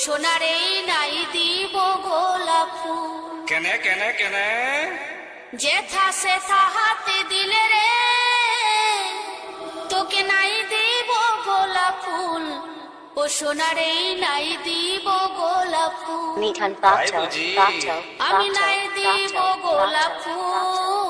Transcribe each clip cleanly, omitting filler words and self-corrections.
সোনারে নাই দিব গোলাপ ফুল। কেনে কেনে কেনে যেথা সেথা হাতে দিলে রে, তোকে নাই দিব গোলাপ ফুল। ও সোনারে নাই দিব গোলাপ ফুল। মিঠান তাই বাটো বুঝি? বাটো আমি নাই দিব গোলাপ ফুল।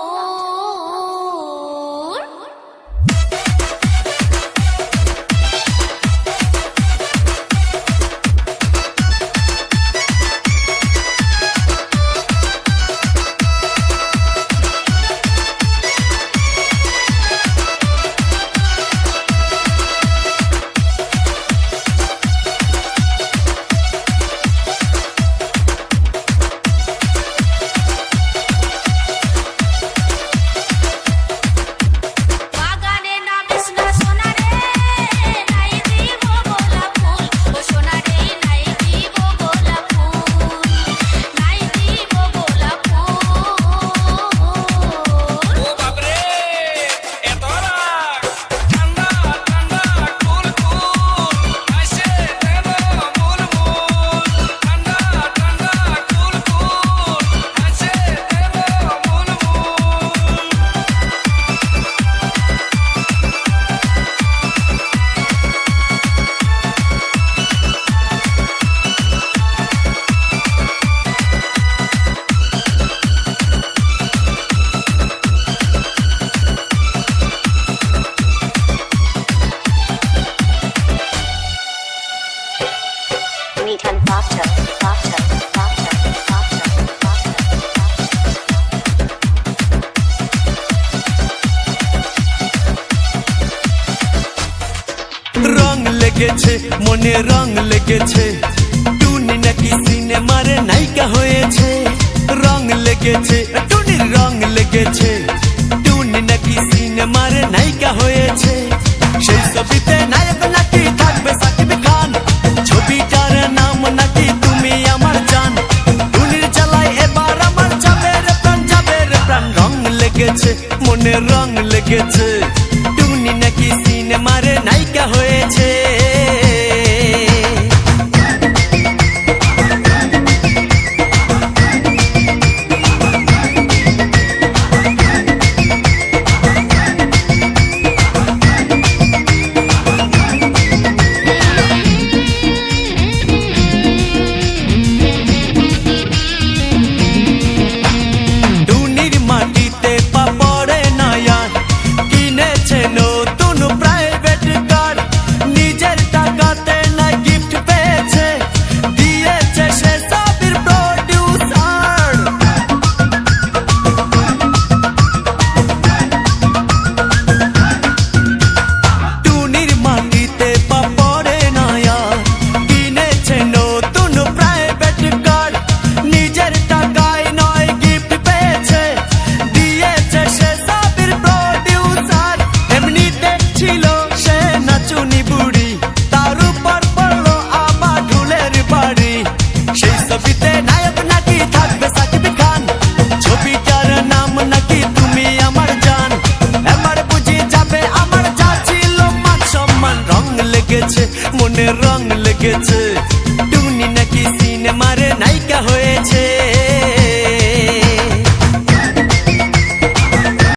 মিঠান বাটো বাটো বাটো রং লেগেছে মনে রং লেগেছে, টুনি নাকি সিনেমারে নায়িকা হয়েছে। রং লেগেছে টুনির রং লেগেছে, টুনি নাকি সিনেমারে নায়িকা হয়েছে। সেই ছবিতে নায়ক নাকি থাকবে সাকিব খান, ছবিটার নাম নাকি তুমি আমার জান। টুনির জ্বালায় এবার আমার যাবে রে প্রাণ, যাবে রে প্রাণ। রং লেগেছে মনে রং লেগেছে।